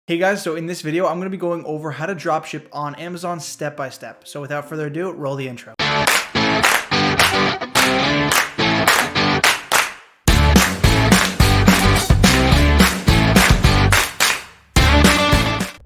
Hey guys, so in this video, I'm going to be going over how to dropship on Amazon step by step. So without further ado, roll the intro.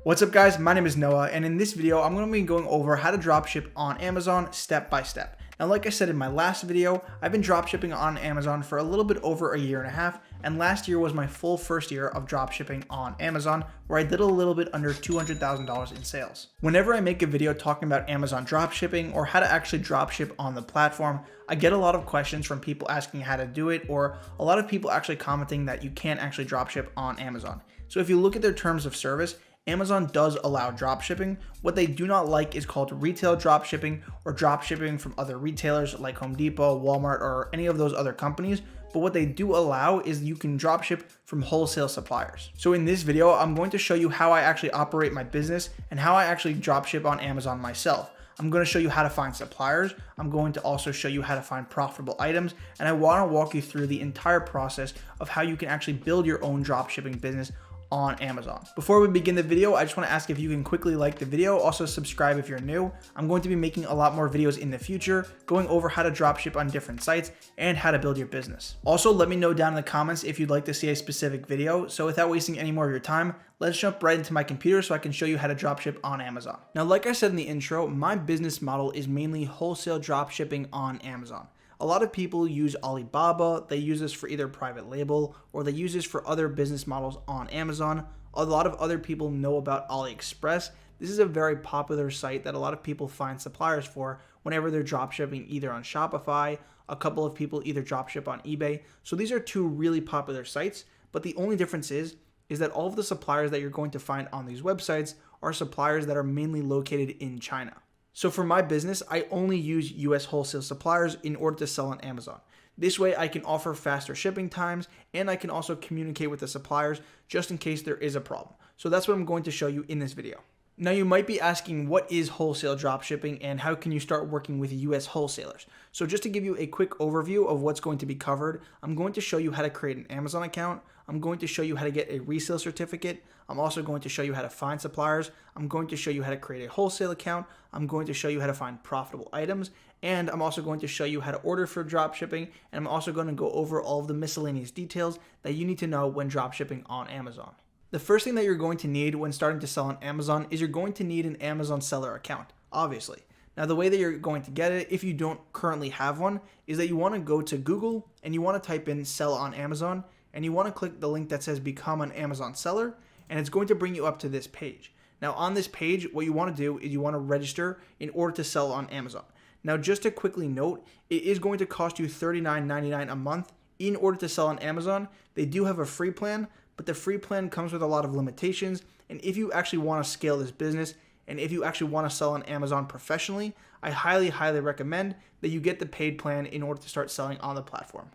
What's up guys, my name is Noah, and in this video, I'm going to be going over how to dropship on Amazon step by step. Now, like I said in my last video, I've been dropshipping on Amazon for a little bit over a year and a half, and last year was my full first year of dropshipping on Amazon, where I did a little bit under $200,000 in sales. Whenever I make a video talking about Amazon dropshipping or how to actually dropship on the platform, I get a lot of questions from people asking how to do it, or a lot of people actually commenting that you can't actually dropship on Amazon. So if you look at their terms of service, Amazon does allow dropshipping. What they do not like is called retail dropshipping or dropshipping from other retailers like Home Depot, Walmart, or any of those other companies. But what they do allow is you can dropship from wholesale suppliers. So in this video, I'm going to show you how I actually operate my business and how I actually dropship on Amazon myself. I'm going to show you how to find suppliers. I'm going to also show you how to find profitable items. And I want to walk you through the entire process of how you can actually build your own dropshipping business on Amazon. Before we begin the video, I just want to ask if you can quickly like the video, also subscribe if you're new. I'm going to be making a lot more videos in the future, going over how to dropship on different sites and how to build your business. Also, let me know down in the comments if you'd like to see a specific video. So without wasting any more of your time, let's jump right into my computer so I can show you how to dropship on Amazon. Now, like I said in the intro, my business model is mainly wholesale dropshipping on Amazon. A lot of people use Alibaba, they use this for either private label or they use this for other business models on Amazon. A lot of other people know about AliExpress. This is a very popular site that a lot of people find suppliers for whenever they're dropshipping either on Shopify. A couple of people either dropship on eBay. So these are two really popular sites, but the only difference is that all of the suppliers that you're going to find on these websites are suppliers that are mainly located in China. So for my business, I only use US wholesale suppliers in order to sell on Amazon. This way I can offer faster shipping times and I can also communicate with the suppliers just in case there is a problem. So that's what I'm going to show you in this video. Now you might be asking, what is wholesale dropshipping and how can you start working with US wholesalers? So just to give you a quick overview of what's going to be covered, I'm going to show you how to create an Amazon account. I'm going to show you how to get a resale certificate. I'm also going to show you how to find suppliers. I'm going to show you how to create a wholesale account. I'm going to show you how to find profitable items. And I'm also going to show you how to order for dropshipping. And I'm also going to go over all of the miscellaneous details that you need to know when dropshipping on Amazon. The first thing that you're going to need when starting to sell on Amazon is you're going to need an Amazon seller account, obviously. Now, the way that you're going to get it, if you don't currently have one, is that you want to go to Google and you want to type in sell on Amazon and you want to click the link that says become an Amazon seller, and it's going to bring you up to this page. Now, on this page, what you want to do is you want to register in order to sell on Amazon. Now, just to quickly note, it is going to cost you $39.99 a month in order to sell on Amazon. They do have a free plan, but the free plan comes with a lot of limitations. And if you actually want to scale this business and if you actually want to sell on Amazon professionally, I highly, highly recommend that you get the paid plan in order to start selling on the platform.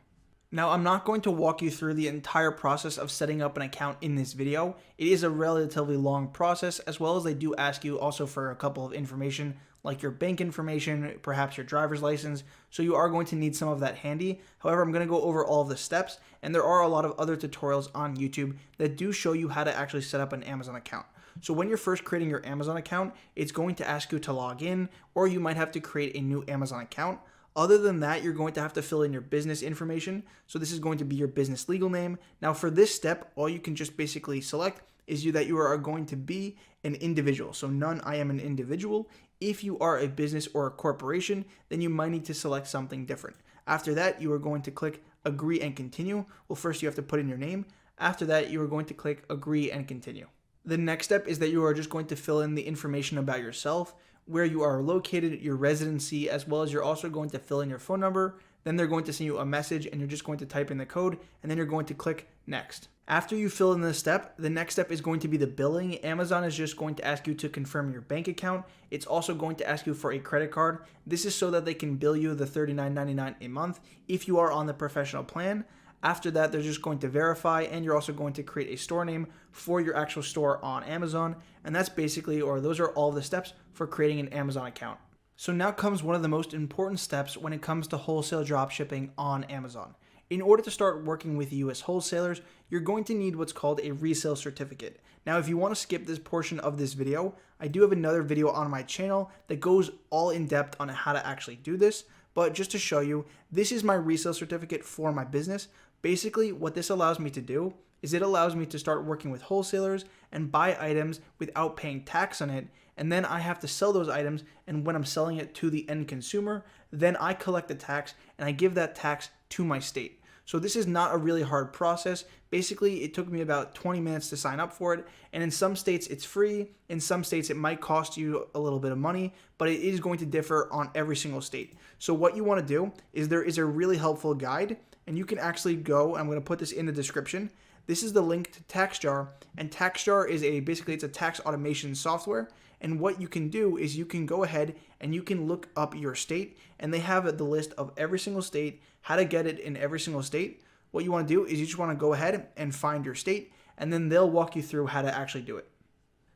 Now, I'm not going to walk you through the entire process of setting up an account in this video. It is a relatively long process, as well as they do ask you also for a couple of information like your bank information, perhaps your driver's license. So you are going to need some of that handy. However, I'm going to go over all of the steps, and there are a lot of other tutorials on YouTube that do show you how to actually set up an Amazon account. So when you're first creating your Amazon account, it's going to ask you to log in, or you might have to create a new Amazon account. Other than that, you're going to have to fill in your business information. So this is going to be your business legal name. Now for this step, all you can just basically select is that you are going to be an individual. So none, I am an individual. If you are a business or a corporation, then you might need to select something different. After that, you are going to click agree and continue. Well, first you have to put in your name. After that, you are going to click agree and continue. The next step is that you are just going to fill in the information about yourself, where you are located, your residency, as well as you're also going to fill in your phone number. Then they're going to send you a message and you're just going to type in the code and then you're going to click next. After you fill in this step, the next step is going to be the billing. Amazon is just going to ask you to confirm your bank account. It's also going to ask you for a credit card. This is so that they can bill you the $39.99 a month if you are on the professional plan. After that, they're just going to verify, and you're also going to create a store name for your actual store on Amazon. And that's basically, or those are all the steps for creating an Amazon account. So now comes one of the most important steps when it comes to wholesale dropshipping on Amazon. In order to start working with US wholesalers, you're going to need what's called a resale certificate. Now, if you want to skip this portion of this video, I do have another video on my channel that goes all in depth on how to actually do this. But just to show you, this is my resale certificate for my business. Basically, what this allows me to do is it allows me to start working with wholesalers and buy items without paying tax on it. And then I have to sell those items. And when I'm selling it to the end consumer, then I collect the tax and I give that tax to my state. So this is not a really hard process. Basically, it took me about 20 minutes to sign up for it. And in some states, it's free. In some states, it might cost you a little bit of money, but it is going to differ on every single state. So what you want to do is there is a really helpful guide, and you can actually go, I'm going to put this in the description. This is the link to TaxJar, and TaxJar is basically it's a tax automation software. And what you can do is you can go ahead and you can look up your state, and they have the list of every single state, how to get it in every single state. What you want to do is you just want to go ahead and find your state, and then they'll walk you through how to actually do it.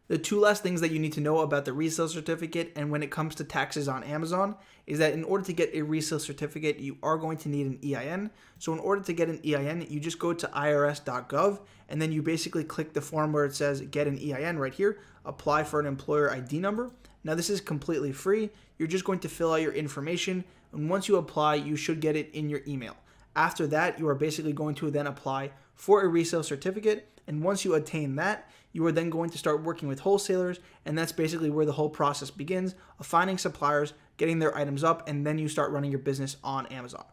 The two last things that you need to know about the resale certificate and when it comes to taxes on Amazon is that in order to get a resale certificate, you are going to need an EIN. So in order to get an EIN, you just go to irs.gov, and then you basically click the form where it says get an EIN right here, apply for an employer ID number. Now this is completely free. You're just going to fill out your information, and once you apply, you should get it in your email. After that, you are basically going to then apply for a resale certificate, and once you attain that, you are then going to start working with wholesalers, and that's basically where the whole process begins of finding suppliers, getting their items up, and then you start running your business on Amazon.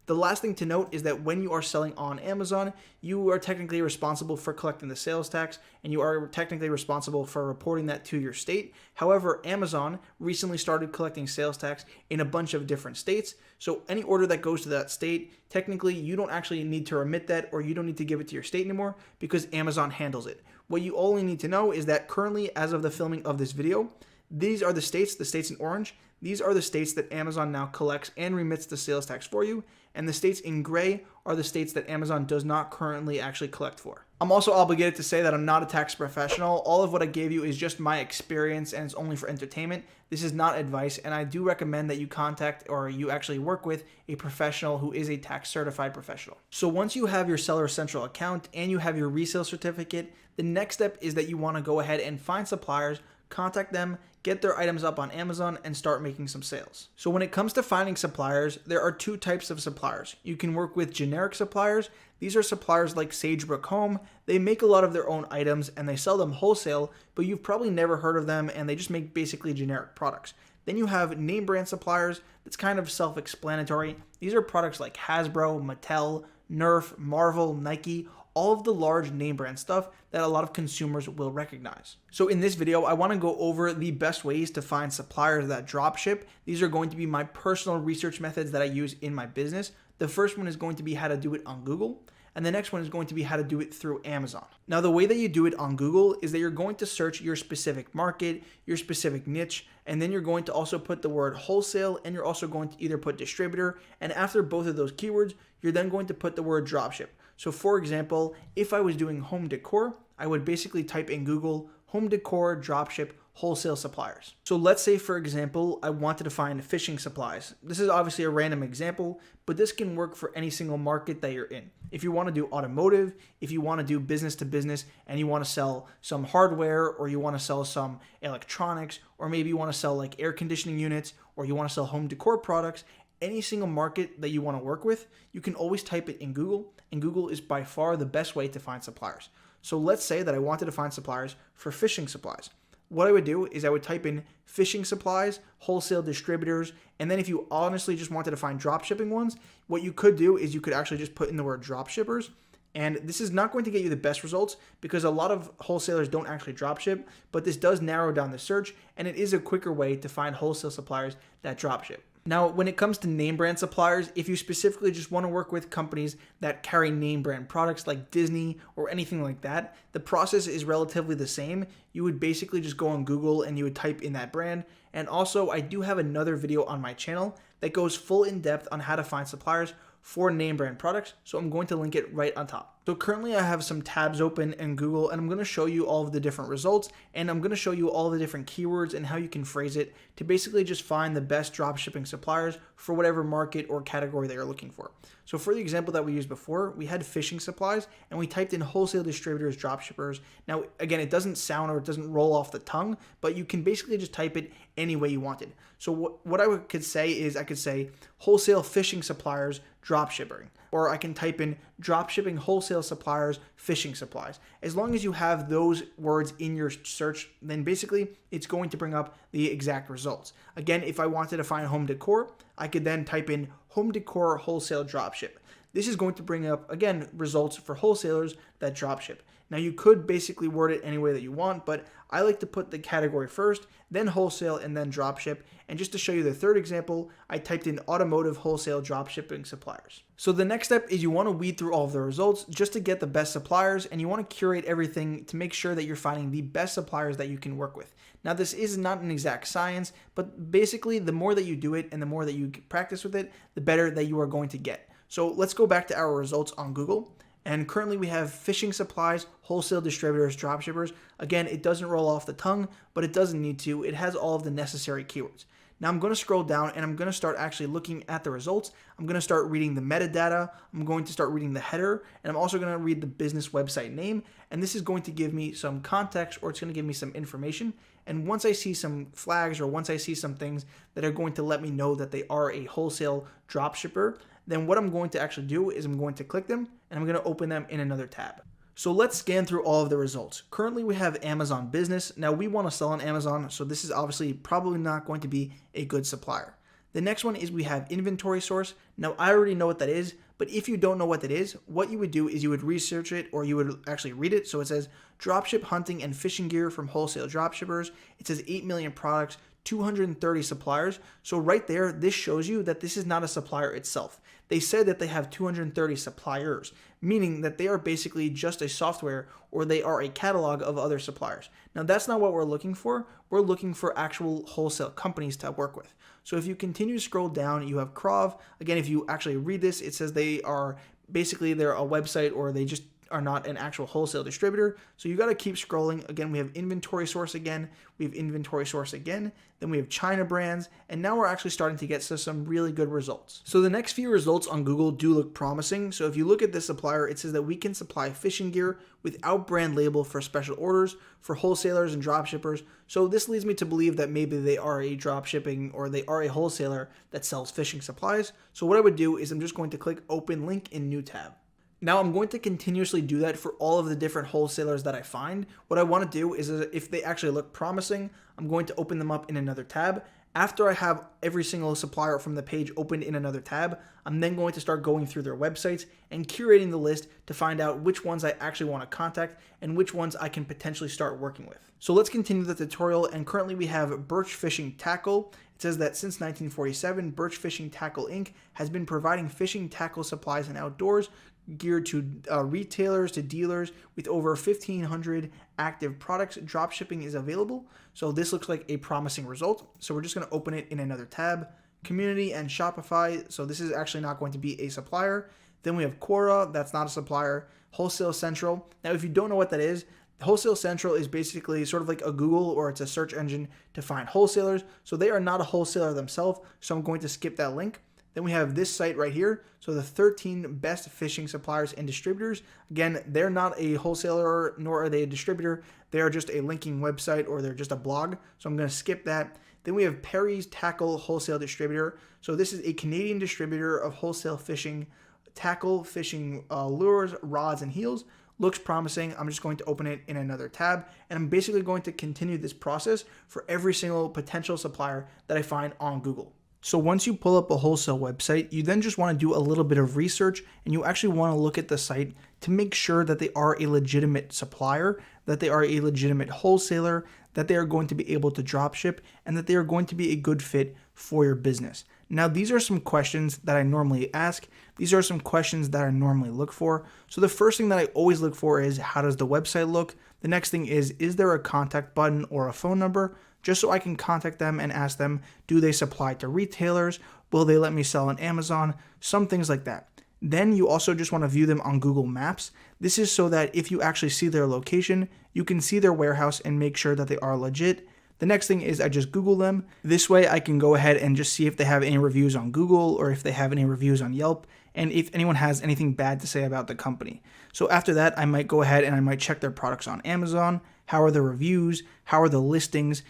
The last thing to note is that when you are selling on Amazon, you are technically responsible for collecting the sales tax, and you are technically responsible for reporting that to your state. However, Amazon recently started collecting sales tax in a bunch of different states. So any order that goes to that state, technically you don't actually need to remit that, or you don't need to give it to your state anymore because Amazon handles it. What you only need to know is that currently, as of the filming of this video, these are the states in orange. These are the states that Amazon now collects and remits the sales tax for you. And the states in gray are the states that Amazon does not currently actually collect for. I'm also obligated to say that I'm not a tax professional. All of what I gave you is just my experience, and it's only for entertainment. This is not advice, and I do recommend that you contact or you actually work with a professional who is a tax certified professional. So once you have your Seller Central account and you have your resale certificate, the next step is that you want to go ahead and find suppliers, contact them, get their items up on Amazon, and start making some sales. So when it comes to finding suppliers, there are two types of suppliers. You can work with generic suppliers. These are suppliers like Sagebrook Home. They make a lot of their own items and they sell them wholesale, but you've probably never heard of them, and they just make basically generic products. Then you have name brand suppliers. That's kind of self-explanatory. These are products like Hasbro, Mattel, Nerf, Marvel, Nike, all of the large name brand stuff that a lot of consumers will recognize. So in this video, I want to go over the best ways to find suppliers that drop ship. These are going to be my personal research methods that I use in my business. The first one is going to be how to do it on Google, and the next one is going to be how to do it through Amazon. Now, the way that you do it on Google is that you're going to search your specific market, your specific niche, and then you're going to also put the word wholesale, and you're also going to either put distributor, and after both of those keywords, you're then going to put the word dropship. So for example, if I was doing home decor, I would basically type in Google home decor dropship wholesale suppliers. So let's say, for example, I wanted to find fishing supplies. This is obviously a random example, but this can work for any single market that you're in. If you want to do automotive, if you want to do business to business and you want to sell some hardware, or you want to sell some electronics, or maybe you want to sell like air conditioning units, or you want to sell home decor products, any single market that you want to work with, you can always type it in Google, and Google is by far the best way to find suppliers. So let's say that I wanted to find suppliers for fishing supplies. What I would do is I would type in fishing supplies, wholesale distributors, and then if you honestly just wanted to find drop shipping ones, what you could do is you could actually just put in the word drop shippers. And this is not going to get you the best results because a lot of wholesalers don't actually drop ship, but this does narrow down the search, and it is a quicker way to find wholesale suppliers that drop ship. Now, when it comes to name brand suppliers, if you specifically just want to work with companies that carry name brand products like Disney or anything like that, the process is relatively the same. You would basically just go on Google and you would type in that brand. And also, I do have another video on my channel that goes full in depth on how to find suppliers for name brand products, so I'm going to link it right on top. So currently I have some tabs open in Google, and I'm going to show you all of the different results, and I'm going to show you all the different keywords and how you can phrase it to basically just find the best dropshipping suppliers for whatever market or category that you're looking for. So for the example that we used before, we had fishing supplies and we typed in wholesale distributors, dropshippers. Now, again, it doesn't sound or it doesn't roll off the tongue, but you can basically just type it any way you wanted. So what I could say is I could say wholesale fishing suppliers, dropshipping, or I can type in dropshipping wholesale suppliers, fishing supplies. As long as you have those words in your search, then basically it's going to bring up the exact results. Again, if I wanted to find home decor, I could then type in home decor wholesale dropship. This is going to bring up, again, results for wholesalers that dropship. Now you could basically word it any way that you want, but I like to put the category first, then wholesale, and then dropship. And just to show you the third example, I typed in automotive wholesale dropshipping suppliers. So the next step is you want to weed through all of the results just to get the best suppliers, and you want to curate everything to make sure that you're finding the best suppliers that you can work with. Now this is not an exact science, but basically the more that you do it and the more that you practice with it, the better that you are going to get. So let's go back to our results on Google. And currently we have fishing supplies, wholesale distributors, dropshippers. Again, it doesn't roll off the tongue, but it doesn't need to. It has all of the necessary keywords. Now I'm going to scroll down and I'm going to start actually looking at the results. I'm going to start reading the metadata. I'm going to start reading the header, and I'm also going to read the business website name. And this is going to give me some context, or it's going to give me some information. And once I see some flags, or once I see some things that are going to let me know that they are a wholesale dropshipper, then what I'm going to actually do is I'm going to click them and I'm going to open them in another tab. So let's scan through all of the results. Currently we have Amazon Business. Now we want to sell on Amazon, so this is obviously probably not going to be a good supplier. The next one is we have inventory source. Now I already know what that is, but if you don't know what that is, what you would do is you would research it, or you would actually read it. So it says dropship hunting and fishing gear from wholesale dropshippers. It says 8 million products, 230 suppliers. So right there, this shows you that this is not a supplier itself. They said that they have 230 suppliers, meaning that they are basically just a software, or they are a catalog of other suppliers. Now that's not what we're looking for. We're looking for actual wholesale companies to work with. So if you continue to scroll down, you have Krov. Again, if you actually read this, it says they are basically, they're a website, or they just are not an actual wholesale distributor. So you got to keep scrolling. Again, we have inventory source again, we have inventory source again, then we have China brands, and now we're actually starting to get some really good results. So the next few results on Google do look promising. So if you look at this supplier, it says that we can supply fishing gear without brand label for special orders for wholesalers and dropshippers. So this leads me to believe that maybe they are a dropshipping, or they are a wholesaler that sells fishing supplies. So what I would do is I'm just going to click open link in new tab. Now I'm going to continuously do that for all of the different wholesalers that I find. What I want to do is, if they actually look promising, I'm going to open them up in another tab. After I have every single supplier from the page opened in another tab, I'm then going to start going through their websites and curating the list to find out which ones I actually want to contact and which ones I can potentially start working with. So let's continue the tutorial, and currently we have Birch Fishing Tackle. It says that since 1947, Birch Fishing Tackle Inc. has been providing fishing tackle supplies and outdoors geared to retailers, to dealers, with over 1,500 active products. Dropshipping is available. So this looks like a promising result. So we're just going to open it in another tab. Community and Shopify. So this is actually not going to be a supplier. Then we have Quora. That's not a supplier. Wholesale Central. Now, if you don't know what that is, Wholesale Central is basically sort of like a Google, or it's a search engine to find wholesalers. So they are not a wholesaler themselves. So I'm going to skip that link. Then we have this site right here. So the 13 best fishing suppliers and distributors. Again, they're not a wholesaler, nor are they a distributor. They are just a linking website, or they're just a blog. So I'm going to skip that. Then we have Perry's Tackle Wholesale Distributor. So this is a Canadian distributor of wholesale fishing tackle, fishing lures, rods, and heels. Looks promising. I'm just going to open it in another tab, and I'm basically going to continue this process for every single potential supplier that I find on Google. So once you pull up a wholesale website, you then just want to do a little bit of research, and you actually want to look at the site to make sure that they are a legitimate supplier, that they are a legitimate wholesaler, that they are going to be able to drop ship, and that they are going to be a good fit for your business. Now, these are some questions that I normally ask. These are some questions that I normally look for. So the first thing that I always look for is, how does the website look? The next thing is there a contact button or a phone number? Just so I can contact them and ask them, do they supply to retailers? Will they let me sell on Amazon? Some things like that. Then you also just want to view them on Google Maps. This is so that if you actually see their location, you can see their warehouse and make sure that they are legit. The next thing is I just Google them. This way I can go ahead and just see if they have any reviews on Google or if they have any reviews on Yelp and if anyone has anything bad to say about the company. So after that, I might go ahead and I might check their products on Amazon. How are the reviews? How are the listings?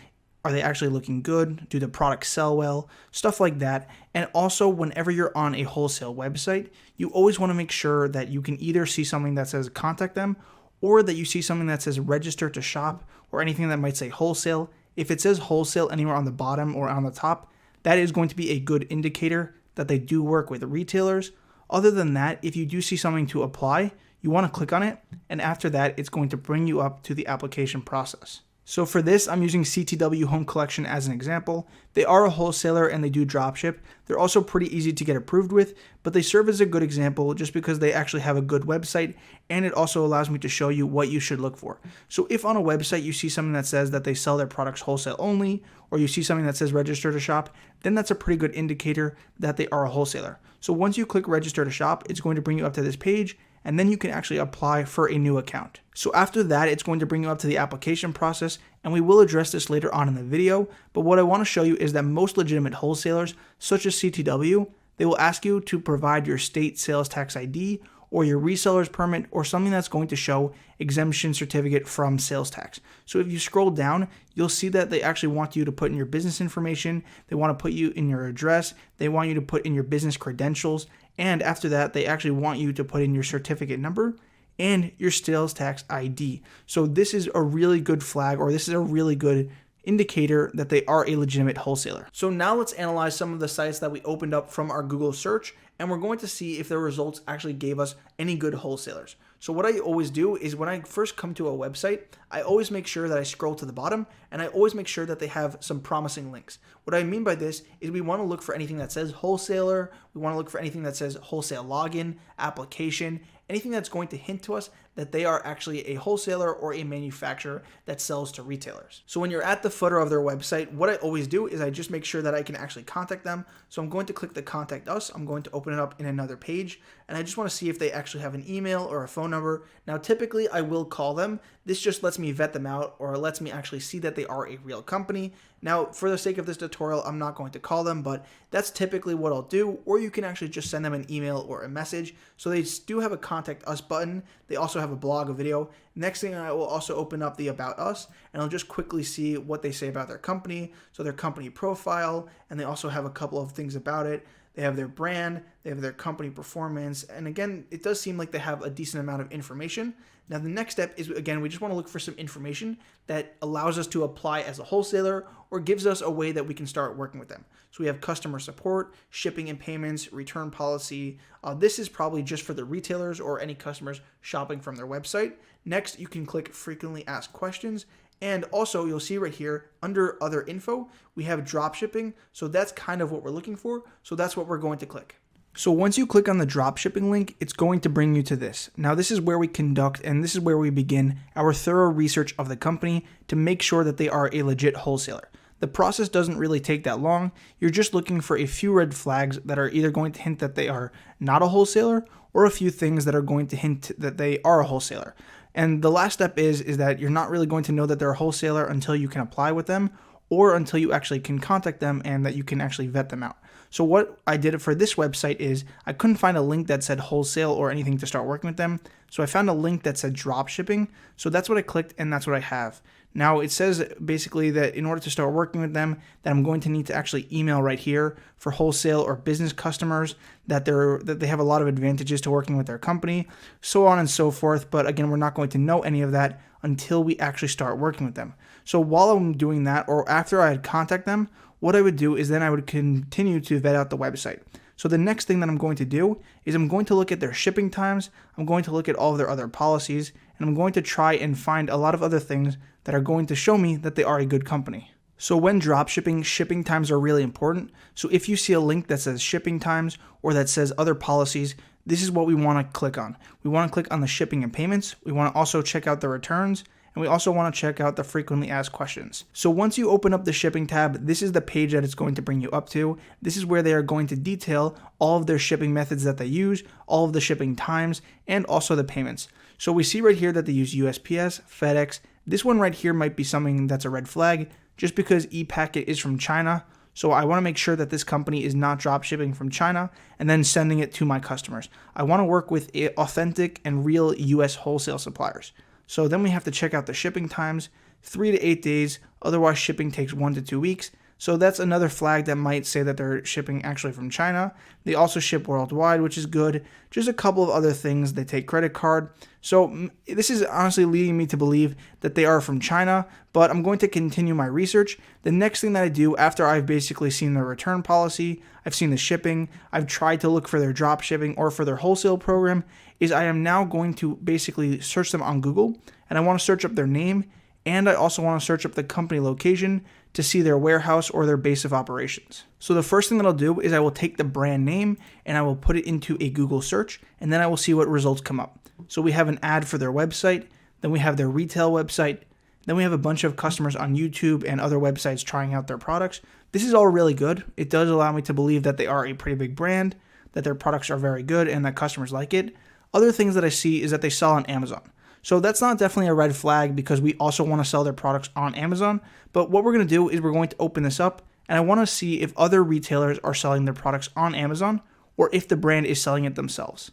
Are they actually looking good? Do the products sell well? Stuff like that. And also, whenever you're on a wholesale website, you always want to make sure that you can either see something that says contact them or that you see something that says register to shop or anything that might say wholesale. If it says wholesale anywhere on the bottom or on the top, that is going to be a good indicator that they do work with retailers. Other than that, if you do see something to apply, you want to click on it. And after that, it's going to bring you up to the application process. So for this, I'm using CTW Home Collection as an example. They are a wholesaler and they do dropship. They're also pretty easy to get approved with, but they serve as a good example just because they actually have a good website, and it also allows me to show you what you should look for. So if on a website you see something that says that they sell their products wholesale only, or you see something that says register to shop, then that's a pretty good indicator that they are a wholesaler. So once you click register to shop, it's going to bring you up to this page, and then you can actually apply for a new account. So after that, it's going to bring you up to the application process, and we will address this later on in the video, but what I want to show you is that most legitimate wholesalers, such as CTW, they will ask you to provide your state sales tax ID or your reseller's permit or something that's going to show exemption certificate from sales tax. So if you scroll down, you'll see that they actually want you to put in your business information, they want to put you in your address, they want you to put in your business credentials, and after that, they actually want you to put in your certificate number and your sales tax ID. So this is a really good flag, or this is a really good indicator that they are a legitimate wholesaler. So now let's analyze some of the sites that we opened up from our Google search, and we're going to see if their results actually gave us any good wholesalers. So what I always do is when I first come to a website, I always make sure that I scroll to the bottom, and I always make sure that they have some promising links. What I mean by this is we want to look for anything that says wholesaler, we want to look for anything that says wholesale login, application, anything that's going to hint to us that they are actually a wholesaler or a manufacturer that sells to retailers. So when you're at the footer of their website, what I always do is I just make sure that I can actually contact them. So I'm going to click the contact us. I'm going to open it up in another page, and I just want to see if they actually have an email or a phone number. Now, typically I will call them. This just lets me vet them out, or lets me actually see that they are a real company. Now, for the sake of this tutorial, I'm not going to call them, but that's typically what I'll do, or you can actually just send them an email or a message. So they do have a contact us button. They also have a blog, a video. Next thing, I will also open up the about us, and I'll just quickly see what they say about their company. So their company profile, and they also have a couple of things about it. They have their brand, they have their company performance, and again, it does seem like they have a decent amount of information. Now, the next step is, again, we just want to look for some information that allows us to apply as a wholesaler or gives us a way that we can start working with them. So we have customer support, shipping and payments, return policy. This is probably just for the retailers or any customers shopping from their website. Next, you can click frequently asked questions. And also, you'll see right here under other info, we have dropshipping. So that's kind of what we're looking for. So that's what we're going to click. So once you click on the dropshipping link, it's going to bring you to this. Now, this is where we conduct, and this is where we begin our thorough research of the company to make sure that they are a legit wholesaler. The process doesn't really take that long. You're just looking for a few red flags that are either going to hint that they are not a wholesaler or a few things that are going to hint that they are a wholesaler. And the last step is that you're not really going to know that they're a wholesaler until you can apply with them or until you actually can contact them and that you can actually vet them out. So what I did for this website is I couldn't find a link that said wholesale or anything to start working with them. So I found a link that said dropshipping. So that's what I clicked, and that's what I have. Now it says basically that in order to start working with them, that I'm going to need to actually email right here for wholesale or business customers, that they have a lot of advantages to working with their company, so on and so forth. But again, we're not going to know any of that until we actually start working with them. So while I'm doing that, or after I had contact them, what I would do is then I would continue to vet out the website. So the next thing that I'm going to do is I'm going to look at their shipping times, I'm going to look at all of their other policies, and I'm going to try and find a lot of other things that are going to show me that they are a good company. So when dropshipping, shipping times are really important. So if you see a link that says shipping times or that says other policies, this is what we want to click on. We want to click on the shipping and payments. We want to also check out the returns, And we also want to check out the frequently asked questions. So once you open up the shipping tab, this is the page that it's going to bring you up to. This is where they are going to detail all of their shipping methods that they use, all of the shipping times, and also the payments. So we see right here that they use USPS, FedEx. This one right here might be something that's a red flag just because ePacket is from China. So I want to make sure that this company is not drop shipping from China and then sending it to my customers. I want to work with authentic and real US wholesale suppliers. So then we have to check out the shipping times, 3 to 8 days. Otherwise, shipping takes 1 to 2 weeks. So that's another flag that might say that they're shipping actually from China. They also ship worldwide, which is good. Just a couple of other things. They take credit card. So this is honestly leading me to believe that they are from China, but I'm going to continue my research. The next thing that I do after I've basically seen their return policy, I've seen the shipping, I've tried to look for their drop shipping or for their wholesale program, is I am now going to basically search them on Google, and I want to search up their name, and I also want to search up the company location to see their warehouse or their base of operations. So the first thing that I'll do is I will take the brand name and I will put it into a Google search, and then I will see what results come up. So we have an ad for their website, then we have their retail website, then we have a bunch of customers on YouTube and other websites trying out their products. This is all really good. It does allow me to believe that they are a pretty big brand, that their products are very good, and that customers like it. Other things that I see is that they sell on Amazon. So that's not definitely a red flag because we also want to sell their products on Amazon. But what we're going to do is we're going to open this up, and I want to see if other retailers are selling their products on Amazon or if the brand is selling it themselves.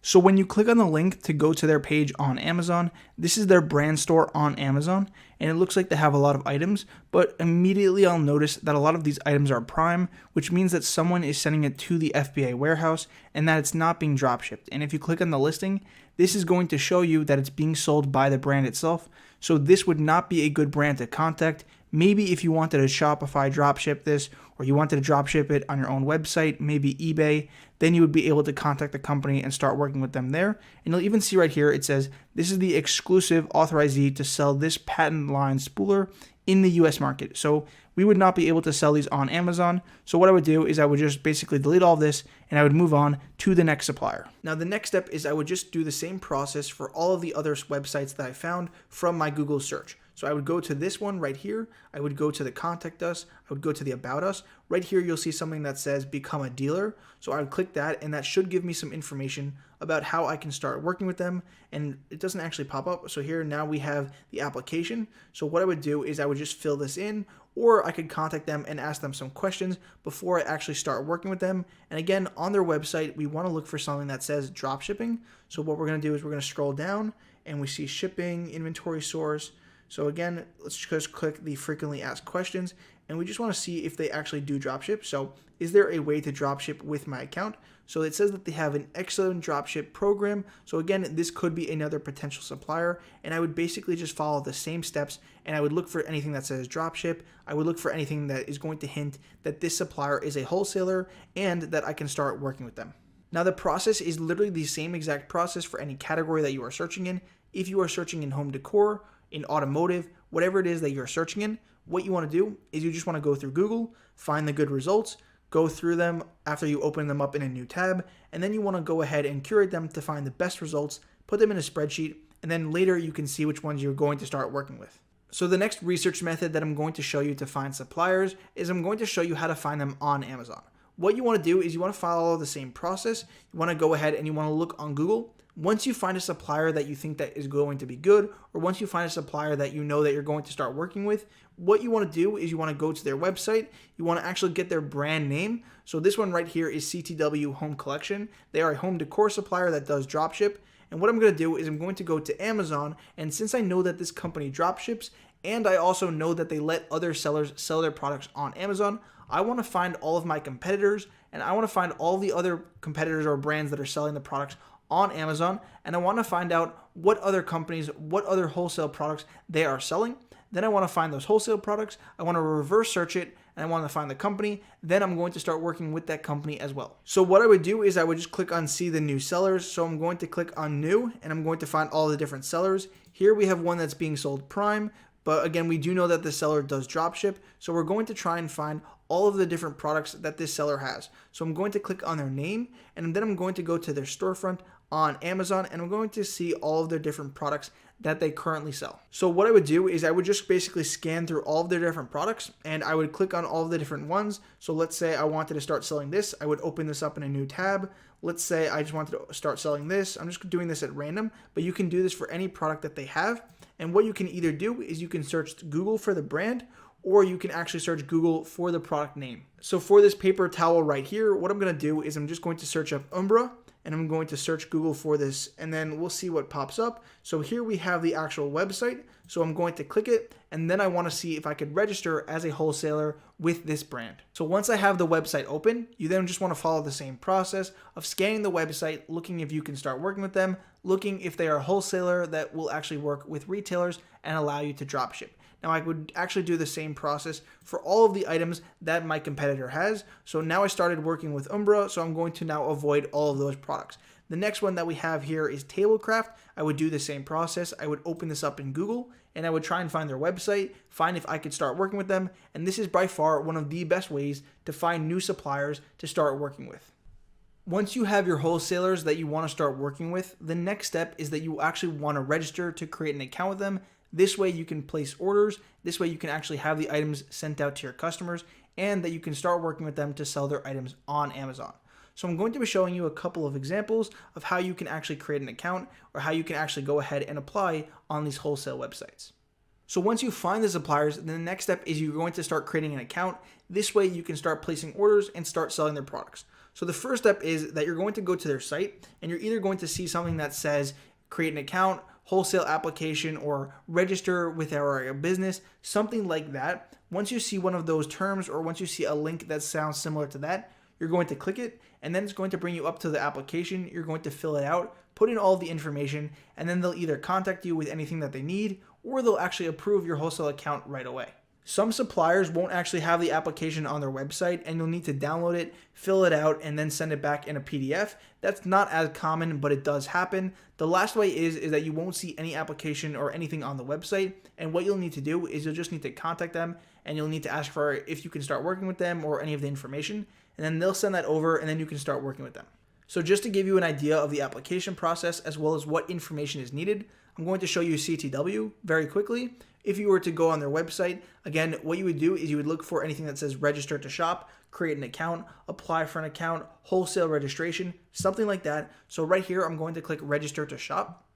So when you click on the link to go to their page on Amazon, this is their brand store on Amazon, and it looks like they have a lot of items, but immediately I'll notice that a lot of these items are Prime, which means that someone is sending it to the FBA warehouse and that it's not being drop shipped. And if you click on the listing, this is going to show you that it's being sold by the brand itself. So this would not be a good brand to contact. Maybe if you wanted to Shopify dropship this, or you wanted to dropship it on your own website, maybe eBay, then you would be able to contact the company and start working with them there. And you'll even see right here, it says, this is the exclusive authorizee to sell this patent line spooler in the US market. So we would not be able to sell these on Amazon. So what I would do is I would just basically delete all this and I would move on to the next supplier. Now the next step is I would just do the same process for all of the other websites that I found from my Google search. So I would go to this one right here. I would go to the contact us. I would go to the about us. Right here, you'll see something that says become a dealer. So I would click that, and that should give me some information about how I can start working with them. And it doesn't actually pop up. So here now we have the application. So what I would do is I would just fill this in, or I could contact them and ask them some questions before I actually start working with them. And again, on their website, we want to look for something that says drop shipping. So what we're going to do is we're going to scroll down and we see shipping, inventory source. So again, let's just click the frequently asked questions, and we just want to see if they actually do dropship. So is there a way to dropship with my account? So it says that they have an excellent dropship program. So again, this could be another potential supplier, and I would basically just follow the same steps, and I would look for anything that says dropship. I would look for anything that is going to hint that this supplier is a wholesaler and that I can start working with them. Now the process is literally the same exact process for any category that you are searching in. If you are searching in home decor, in automotive, whatever it is that you're searching in, what you want to do is you just want to go through Google, find the good results, go through them after you open them up in a new tab, and then you want to go ahead and curate them to find the best results, put them in a spreadsheet, and then later you can see which ones you're going to start working with. So the next research method that I'm going to show you to find suppliers is I'm going to show you how to find them on Amazon. What you want to do is you want to follow the same process. You want to go ahead and you want to look on Google. Once you find a supplier that you think that is going to be good, or once you find a supplier that you know that you're going to start working with, what you want to do is you want to go to their website. You want to actually get their brand name. So this one right here is CTW Home Collection. They are a home decor supplier that does dropship. And what I'm going to do is I'm going to go to Amazon, and since I know that this company dropships, and I also know that they let other sellers sell their products on Amazon, I want to find all of my competitors, and I want to find all the other competitors or brands that are selling the products on Amazon, and I want to find out what other companies, what other wholesale products they are selling. Then I want to find those wholesale products. I want to reverse search it, and I want to find the company. Then I'm going to start working with that company as well. So what I would do is I would just click on see the new sellers. So I'm going to click on new, and I'm going to find all the different sellers. Here we have one that's being sold Prime, but again, we do know that the seller does dropship. So we're going to try and find all of the different products that this seller has. So I'm going to click on their name, and then I'm going to go to their storefront on Amazon, and I'm going to see all of their different products that they currently sell. So what I would do is I would just basically scan through all of their different products, and I would click on all of the different ones. So let's say I wanted to start selling this. I would open this up in a new tab. Let's say I just wanted to start selling this. I'm just doing this at random, but you can do this for any product that they have. And what you can either do is you can search Google for the brand, or you can actually search Google for the product name. So for this paper towel right here, what I'm going to do is I'm just going to search up Umbra, and I'm going to search Google for this, and then we'll see what pops up. So here we have the actual website. So I'm going to click it, and then I want to see if I could register as a wholesaler with this brand. So once I have the website open, you then just want to follow the same process of scanning the website, looking if you can start working with them, looking if they are a wholesaler that will actually work with retailers and allow you to drop ship. Now I would actually do the same process for all of the items that my competitor has. So now I started working with Umbra, so I'm going to now avoid all of those products. The next one that we have here is Tablecraft. I would do the same process. I would open this up in Google, and I would try and find their website, find if I could start working with them. And this is by far one of the best ways to find new suppliers to start working with. Once you have your wholesalers that you want to start working with, the next step is that you actually want to register to create an account with them. This way you can place orders, this way you can actually have the items sent out to your customers, and that you can start working with them to sell their items on Amazon. So I'm going to be showing you a couple of examples of how you can actually create an account, or how you can actually go ahead and apply on these wholesale websites. So once you find the suppliers, then the next step is you're going to start creating an account. This way you can start placing orders and start selling their products. So the first step is that you're going to go to their site, and you're either going to see something that says create an account, wholesale application, or register with our business, something like that. Once you see one of those terms, or once you see a link that sounds similar to that, you're going to click it, and then it's going to bring you up to the application. You're going to fill it out, put in all the information, and then they'll either contact you with anything that they need, or they'll actually approve your wholesale account right away. Some suppliers won't actually have the application on their website, and you'll need to download it, fill it out, and then send it back in a PDF. That's not as common, but it does happen. The last way is that you won't see any application or anything on the website, and what you'll need to do is you'll just need to contact them, and you'll need to ask for if you can start working with them or any of the information, and then they'll send that over, and then you can start working with them. So just to give you an idea of the application process as well as what information is needed, I'm going to show you CTW very quickly. If you were to go on their website, again, what you would do is you would look for anything that says register to shop, create an account, apply for an account, wholesale registration, something like that. So right here, I'm going to click register to shop.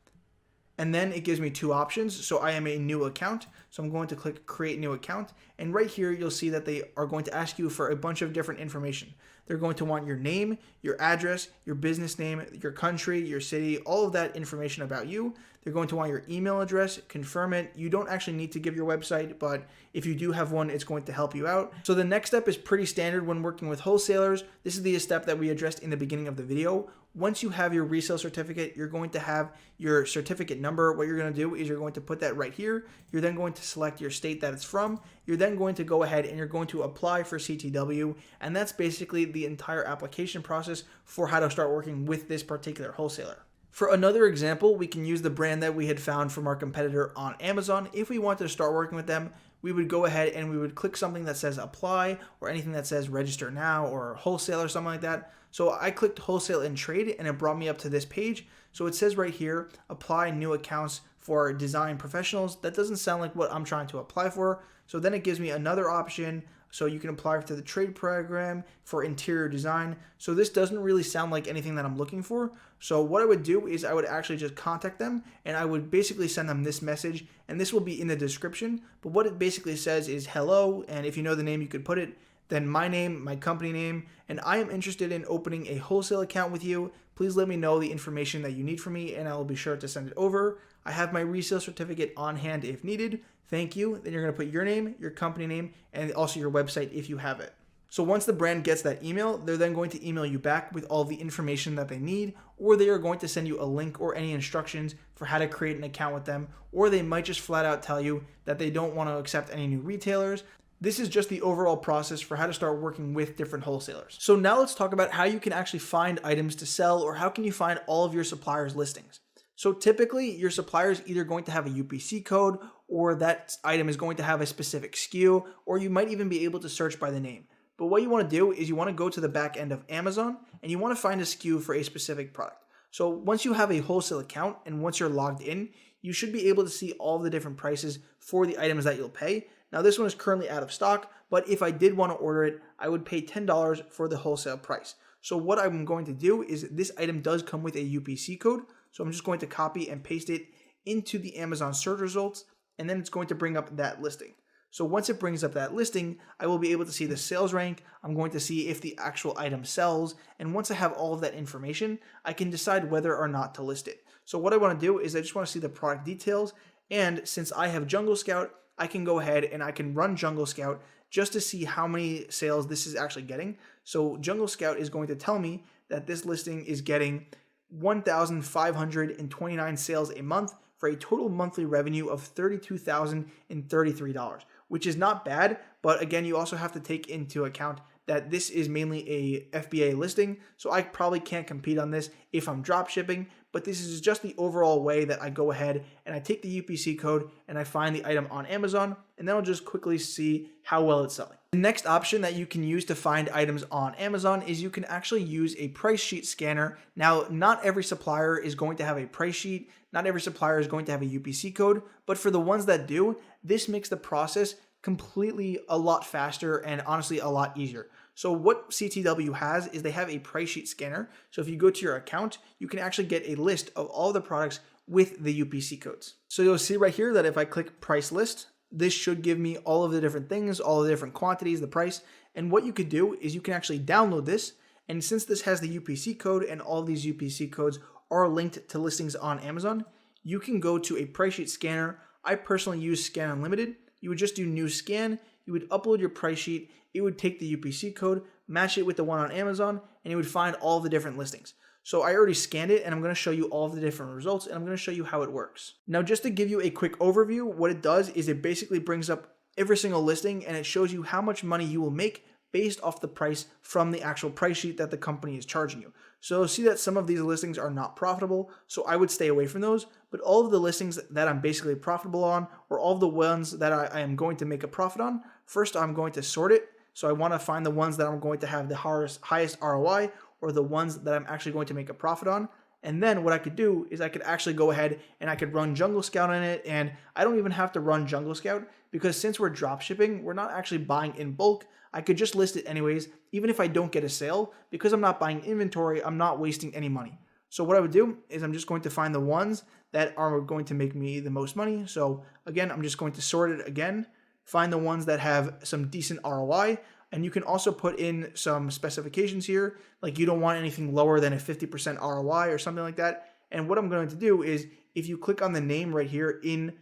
And then it gives me two options. So I am a new account. So I'm going to click create new account. And right here, you'll see that they are going to ask you for a bunch of different information. They're going to want your name, your address, your business name, your country, your city, all of that information about you. They're going to want your email address, confirm it. You don't actually need to give your website, but if you do have one, it's going to help you out. So the next step is pretty standard when working with wholesalers. This is the step that we addressed in the beginning of the video. Once you have your resale certificate, you're going to have your certificate number. What you're going to do is you're going to put that right here. You're then going to select your state that it's from. You're then going to go ahead and you're going to apply for CTW. And that's basically the entire application process for how to start working with this particular wholesaler. For another example, we can use the brand that we had found from our competitor on Amazon. If we want to start working with them, we would go ahead and we would click something that says apply or anything that says register now or wholesale or something like that. So I clicked wholesale and trade and it brought me up to this page. So it says right here, apply new accounts for design professionals. That doesn't sound like what I'm trying to apply for. So then it gives me another option. So you can apply to the trade program for interior design. So this doesn't really sound like anything that I'm looking for. So what I would do is I would actually just contact them and I would basically send them this message, and this will be in the description. But what it basically says is hello, and if you know the name, you could put it, then my name, my company name, and I am interested in opening a wholesale account with you. Please let me know the information that you need from me and I will be sure to send it over. I have my resale certificate on hand if needed. Thank you. Then you're going to put your name, your company name, and also your website if you have it. So once the brand gets that email, they're then going to email you back with all the information that they need, or they are going to send you a link or any instructions for how to create an account with them, or they might just flat out tell you that they don't want to accept any new retailers. This is just the overall process for how to start working with different wholesalers. So now let's talk about how you can actually find items to sell, or how can you find all of your suppliers' listings. So typically your supplier is either going to have a UPC code, or that item is going to have a specific SKU, or you might even be able to search by the name. But what you want to do is you want to go to the back end of Amazon and you want to find a SKU for a specific product. So once you have a wholesale account and once you're logged in, you should be able to see all the different prices for the items that you'll pay. Now this one is currently out of stock, but if I did want to order it, I would pay $10 for the wholesale price. So what I'm going to do is this item does come with a UPC code. So I'm just going to copy and paste it into the Amazon search results, and then it's going to bring up that listing. So once it brings up that listing, I will be able to see the sales rank. I'm going to see if the actual item sells. And once I have all of that information, I can decide whether or not to list it. So what I want to do is I just want to see the product details. And since I have Jungle Scout, I can go ahead and I can run Jungle Scout just to see how many sales this is actually getting. So Jungle Scout is going to tell me that this listing is getting 1,529 sales a month for a total monthly revenue of $32,033, which is not bad. But again, you also have to take into account that this is mainly a FBA listing, so I probably can't compete on this if I'm drop shipping, but this is just the overall way that I go ahead and I take the UPC code and I find the item on Amazon, and then I'll just quickly see how well it's selling. The next option that you can use to find items on Amazon is you can actually use a price sheet scanner. Now, not every supplier is going to have a price sheet, not every supplier is going to have a UPC code, but for the ones that do, this makes the process completely a lot faster and honestly a lot easier. So what CTW has is they have a price sheet scanner. So if you go to your account, you can actually get a list of all the products with the UPC codes. So you'll see right here that if I click price list, this should give me all of the different things, all the different quantities, the price. And what you could do is you can actually download this. And since this has the UPC code and all these UPC codes are linked to listings on Amazon, you can go to a price sheet scanner. I personally use Scan Unlimited. You would just do new scan, you would upload your price sheet, it would take the UPC code, match it with the one on Amazon, and it would find all the different listings. So I already scanned it, and I'm going to show you all of the different results, and I'm going to show you how it works. Now, just to give you a quick overview, what it does is it basically brings up every single listing, and it shows you how much money you will make based off the price from the actual price sheet that the company is charging you. So see that some of these listings are not profitable, so I would stay away from those, but all of the listings that I'm basically profitable on, or all of the ones that I am going to make a profit on, first I'm going to sort it. So I want to find the ones that I'm going to have the highest ROI, or the ones that I'm actually going to make a profit on. And then what I could do is I could actually go ahead and I could run Jungle Scout on it, and I don't even have to run Jungle Scout because since we're drop shipping, we're not actually buying in bulk. I could just list it anyways, even if I don't get a sale, because I'm not buying inventory, I'm not wasting any money. So what I would do is I'm just going to find the ones that are going to make me the most money. So again, I'm just going to sort it again, find the ones that have some decent ROI. And you can also put in some specifications here, like you don't want anything lower than a 50% ROI or something like that. And what I'm going to do is if you click on the name right here in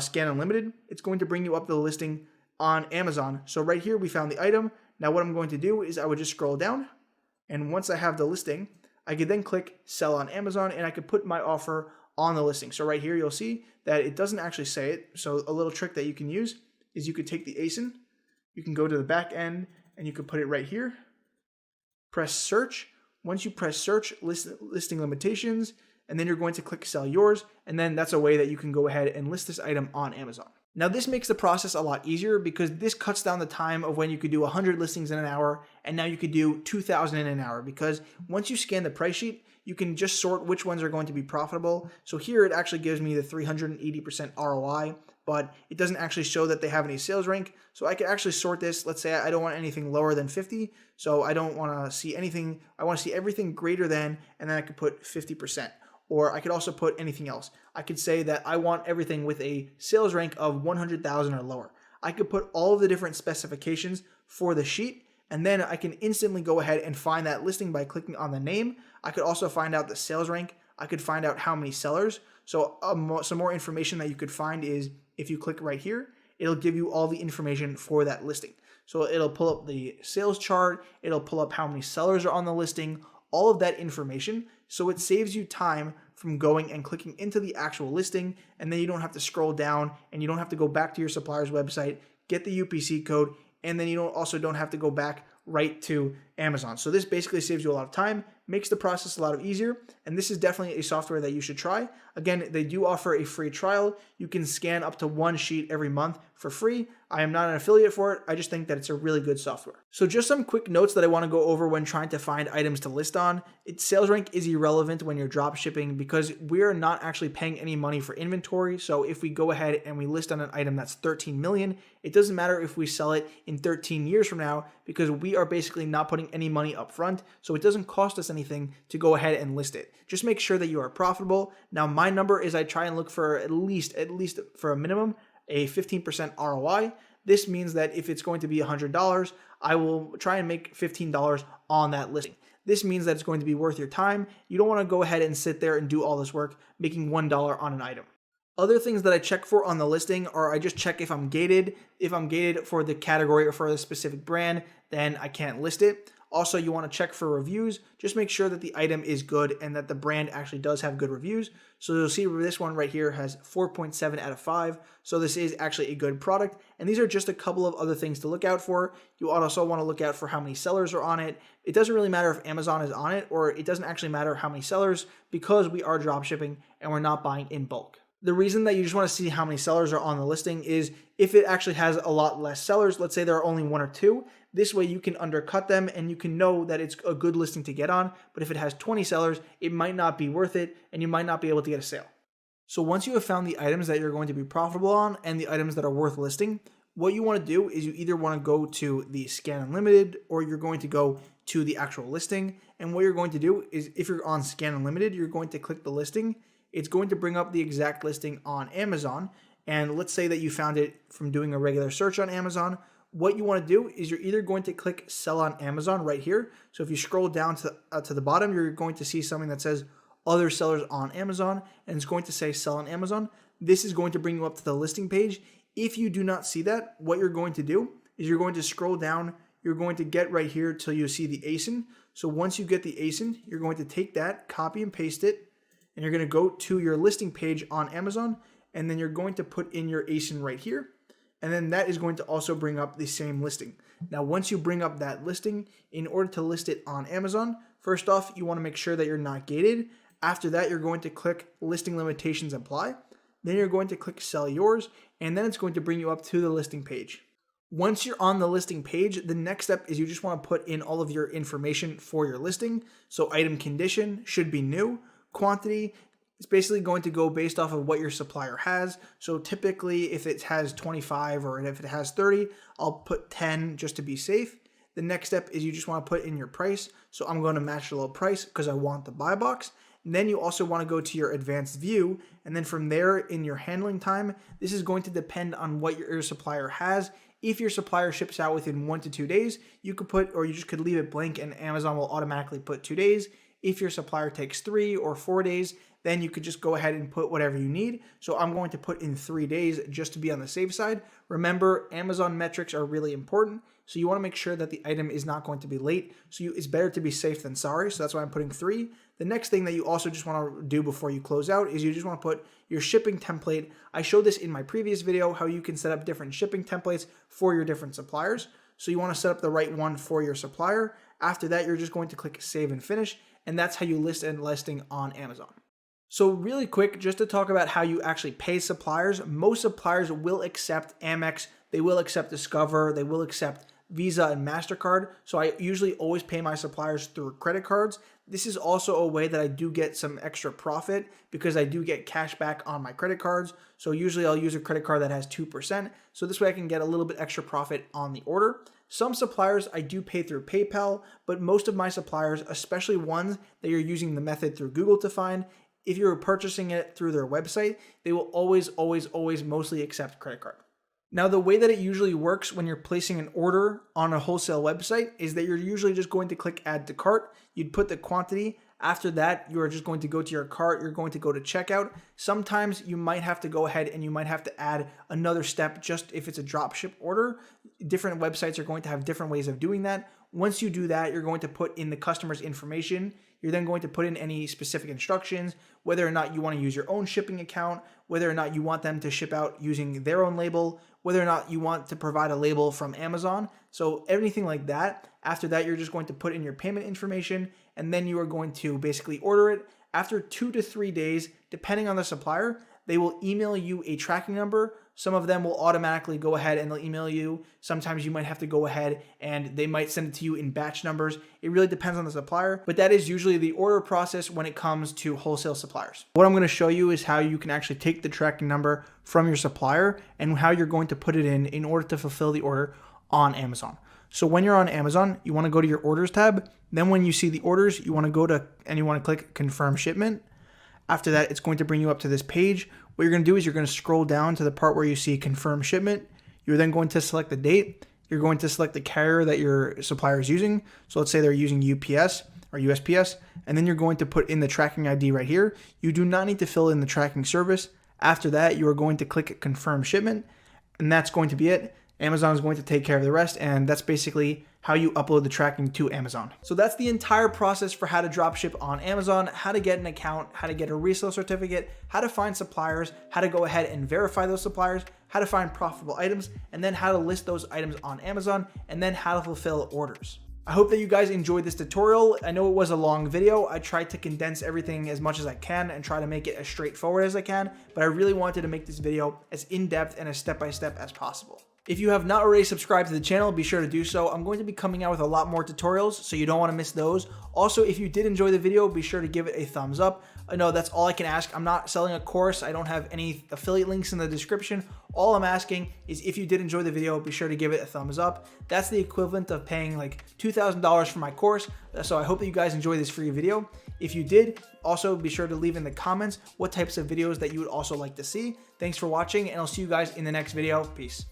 Scan Unlimited, it's going to bring you up the listing on Amazon. So right here, we found the item. Now what I'm going to do is I would just scroll down, and once I have the listing, I could then click sell on Amazon, and I could put my offer on the listing. So right here, you'll see that it doesn't actually say it. So a little trick that you can use is you could take the ASIN, you can go to the back end, and you can put it right here, press search. Once you press search, listing limitations, and then you're going to click sell yours, and then that's a way that you can go ahead and list this item on Amazon. Now this makes the process a lot easier because this cuts down the time of when you could do 100 listings in an hour, and now you could do 2,000 in an hour, because once you scan the price sheet, you can just sort which ones are going to be profitable. So here it actually gives me the 380% ROI, but it doesn't actually show that they have any sales rank. So I could actually sort this. Let's say I don't want anything lower than 50. So I don't want to see anything. I want to see everything greater than, and then I could put 50%. Or I could also put anything else. I could say that I want everything with a sales rank of 100,000 or lower. I could put all of the different specifications for the sheet, and then I can instantly go ahead and find that listing by clicking on the name. I could also find out the sales rank. I could find out how many sellers. So some more information that you could find is if you click right here, it'll give you all the information for that listing. So it'll pull up the sales chart. It'll pull up how many sellers are on the listing, all of that information. So it saves you time from going and clicking into the actual listing, and then you don't have to scroll down, and you don't have to go back to your supplier's website, get the UPC code, and then you also don't have to go back right to Amazon. So this basically saves you a lot of time, makes the process a lot easier, and this is definitely a software that you should try. Again, they do offer a free trial. You can scan up to one sheet every month for free. I am not an affiliate for it. I just think that it's a really good software. So just some quick notes that I want to go over when trying to find items to list on. Sales rank is irrelevant when you're drop shipping because we're not actually paying any money for inventory. So if we go ahead and we list on an item that's 13 million, it doesn't matter if we sell it in 13 years from now because we are basically not putting any money up front. So it doesn't cost us anything to go ahead and list it. Just make sure that you are profitable. Now my number is I try and look for at least for a minimum, a 15% ROI. This means that if it's going to be $100, I will try and make $15 on that listing. This means that it's going to be worth your time. You don't want to go ahead and sit there and do all this work making $1 on an item. Other things that I check for on the listing are I just check if I'm gated. If I'm gated for the category or for the specific brand, then I can't list it. Also, you want to check for reviews. Just make sure that the item is good and that the brand actually does have good reviews. So you'll see this one right here has 4.7 out of 5. So this is actually a good product. And these are just a couple of other things to look out for. You also want to look out for how many sellers are on it. It doesn't really matter if Amazon is on it, or it doesn't actually matter how many sellers because we are drop shipping and we're not buying in bulk. The reason that you just want to see how many sellers are on the listing is if it actually has a lot less sellers, let's say there are only 1 or 2, this way you can undercut them and you can know that it's a good listing to get on. But if it has 20 sellers, it might not be worth it and you might not be able to get a sale. So once you have found the items that you're going to be profitable on and the items that are worth listing, what you want to do is you either want to go to the Scan Unlimited or you're going to go to the actual listing. And what you're going to do is if you're on Scan Unlimited, you're going to click the listing. It's going to bring up the exact listing on Amazon. And let's say that you found it from doing a regular search on Amazon. What you want to do is you're either going to click Sell on Amazon right here. So if you scroll down to the bottom, you're going to see something that says Other Sellers on Amazon, and it's going to say Sell on Amazon. This is going to bring you up to the listing page. If you do not see that, what you're going to do is you're going to scroll down. You're going to get right here till you see the ASIN. So once you get the ASIN, you're going to take that, copy and paste it, and you're going to go to your listing page on Amazon, and then you're going to put in your ASIN right here. And then that is going to also bring up the same listing. Now, once you bring up that listing, in order to list it on Amazon, first off, you want to make sure that you're not gated. After that, you're going to click Listing Limitations Apply. Then you're going to click Sell Yours, and then it's going to bring you up to the listing page. Once you're on the listing page, the next step is you just want to put in all of your information for your listing. So item condition should be new. Quantity, it's basically going to go based off of what your supplier has. So typically if it has 25 or if it has 30, I'll put 10 just to be safe. The next step is you just want to put in your price. So I'm going to match the low price because I want the buy box. And then you also want to go to your advanced view. And then from there in your handling time, this is going to depend on what your supplier has. If your supplier ships out within 1 to 2 days, you could put, or you just could leave it blank and Amazon will automatically put 2 days. If your supplier takes 3 or 4 days, then you could just go ahead and put whatever you need. So I'm going to put in 3 days just to be on the safe side. Remember, Amazon metrics are really important. So you want to make sure that the item is not going to be late. So it's better to be safe than sorry. So that's why I'm putting 3. The next thing that you also just want to do before you close out is you just want to put your shipping template. I showed this in my previous video, how you can set up different shipping templates for your different suppliers. So you want to set up the right one for your supplier. After that, you're just going to click Save and Finish. And that's how you list a listing on Amazon. So really quick, just to talk about how you actually pay suppliers. Most suppliers will accept Amex. They will accept Discover. They will accept Visa and MasterCard. So I usually always pay my suppliers through credit cards. This is also a way that I do get some extra profit because I do get cash back on my credit cards. So usually I'll use a credit card that has 2%. So this way I can get a little bit extra profit on the order. Some suppliers I do pay through PayPal, but most of my suppliers, especially ones that you're using the method through Google to find, if you're purchasing it through their website, they will always mostly accept credit card. Now, the way that it usually works when you're placing an order on a wholesale website is that you're usually just going to click Add to Cart. You'd put the quantity. After that, you are just going to go to your cart. You're going to go to checkout. Sometimes you might have to go ahead and you might have to add another step just if it's a dropship order. Different websites are going to have different ways of doing that. Once you do that, you're going to put in the customer's information. You're then going to put in any specific instructions, whether or not you want to use your own shipping account, whether or not you want them to ship out using their own label, whether or not you want to provide a label from Amazon. So anything like that. After that, you're just going to put in your payment information, and then you are going to basically order it. After 2 to 3 days, depending on the supplier, they will email you a tracking number. Some of them will automatically go ahead and they'll email you. Sometimes you might have to go ahead and they might send it to you in batch numbers. It really depends on the supplier, but that is usually the order process when it comes to wholesale suppliers. What I'm going to show you is how you can actually take the tracking number from your supplier and how you're going to put it in order to fulfill the order on Amazon. So when you're on Amazon, you want to go to your orders tab. Then when you see the orders, you want to go to and you want to click confirm shipment. After that, it's going to bring you up to this page. What you're going to do is you're going to scroll down to the part where you see confirm shipment. You're then going to select the date. You're going to select the carrier that your supplier is using. So let's say they're using UPS or USPS, and then you're going to put in the tracking ID right here. You do not need to fill in the tracking service. After that, you are going to click confirm shipment, and that's going to be it. Amazon is going to take care of the rest, and that's basically how you upload the tracking to Amazon. So that's the entire process for how to dropship on Amazon, how to get an account, how to get a resale certificate, how to find suppliers, how to go ahead and verify those suppliers, how to find profitable items, and then how to list those items on Amazon, and then how to fulfill orders. I hope that you guys enjoyed this tutorial. I know it was a long video. I tried to condense everything as much as I can and try to make it as straightforward as I can, but I really wanted to make this video as in-depth and as step-by-step as possible. If you have not already subscribed to the channel, be sure to do so. I'm going to be coming out with a lot more tutorials, so you don't want to miss those. Also, if you did enjoy the video, be sure to give it a thumbs up. I know that's all I can ask. I'm not selling a course. I don't have any affiliate links in the description. All I'm asking is if you did enjoy the video, be sure to give it a thumbs up. That's the equivalent of paying like $2,000 for my course. So I hope that you guys enjoy this free video. If you did, also be sure to leave in the comments what types of videos that you would also like to see. Thanks for watching, and I'll see you guys in the next video. Peace.